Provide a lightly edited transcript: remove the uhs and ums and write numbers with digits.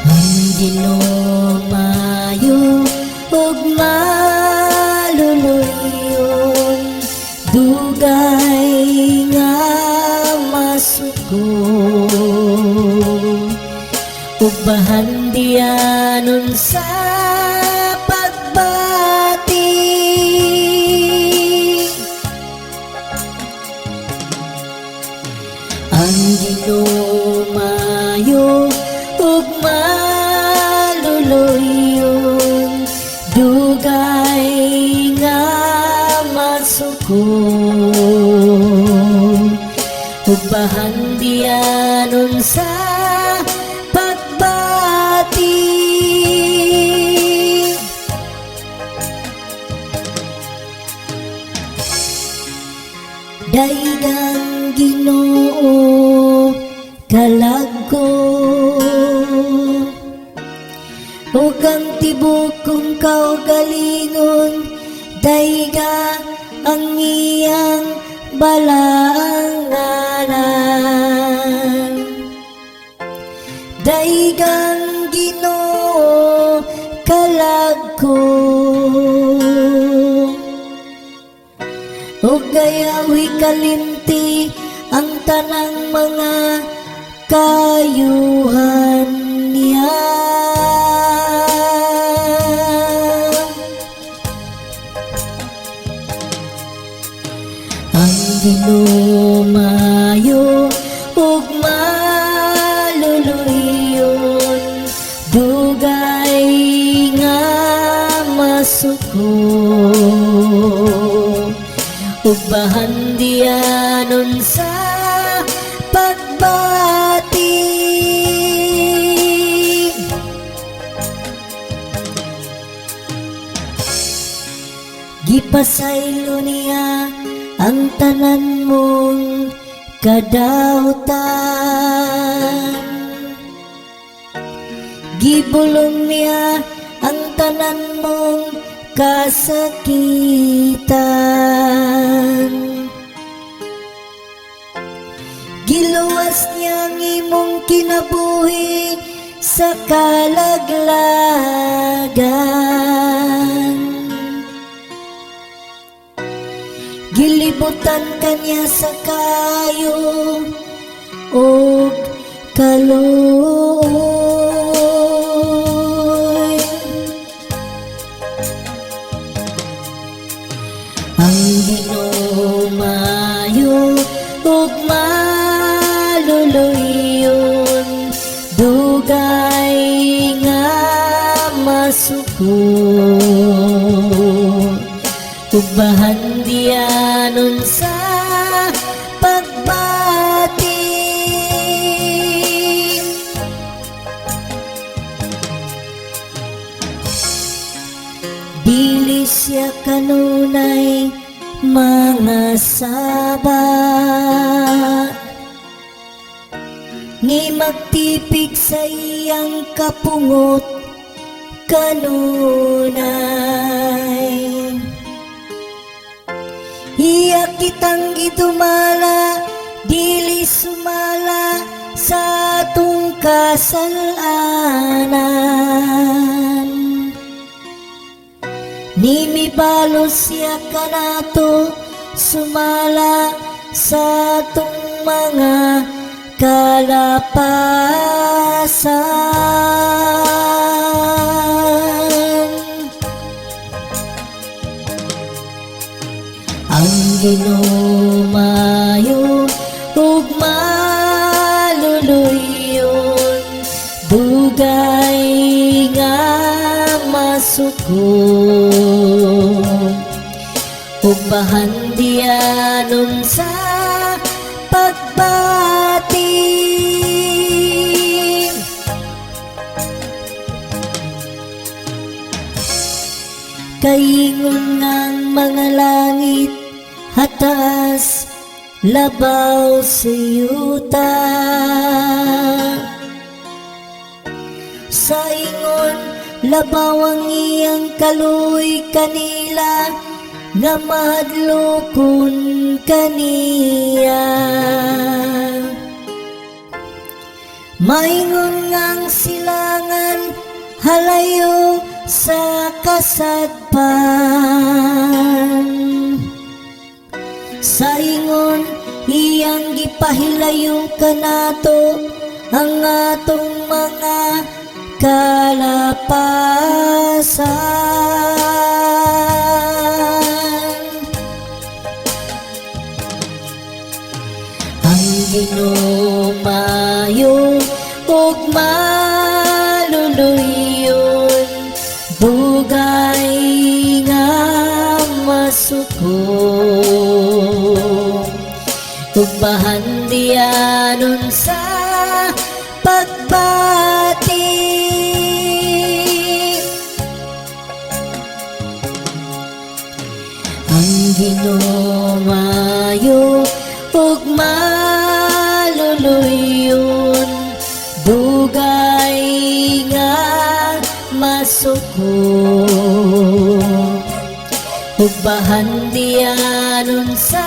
Ang Ginoo maayo ug maluluyon, dugay nga masuko, ug bahandianon sa pagbati. Ang Ginoo maayo ug maluluyon, dugay nga masuko, ug bahandianon sa pagbati. Daigang Ginoo kalagko, ug ang tibok kong kaugalingon, daiga ang iyang balaang ngalan. Daigang Ginoo kalagko, ug gayawi kalimti ang tanang mga kayuhan niya. Ang Ginoo maayo ug maluluyon, dugay nga masuko, ug bahandianon sa pagbati. Gipasaylo niya ang tanan mong kadautan, gibulong niya ang tanan mong kasakitan, giluwas niya ang imong kinabuhi sa kalaglagan, gilibutan kanya sa kayo ug kaluoy. Ang Ginoo maayo ug maluluyon, dugay nga masuko, ug bahandianon sa pagbati. Dili siya kanunay mga saba, ngi magtipig sa iyang kapungot kanunay. Iya kitang gidumala, dili sumala sa atong kasalanan, nimibalos siya kanato, sumala sa atong mga kalapasan. Ang Ginoo maayo ug maluluyon, dugay nga masuko, ug bahandianon sa pagbati. Kaingon ngang mga langit, hatas labaw sa yuta, sa ingon labaw ang iyang kaluy kanila, nga mahadlokon kaniya. Maingon ngang silangan halayo sa kasadpan. Sa ingon iyang gipahilayo kanato ang atong mga kalapasan. Ang Ginoo maayo ug maluluyon, dugay nga masuko, ug bahandianon sa pagbati. Ang Ginoo maayo ug maluluyon, dugay nga masuko, ug bahandianon sa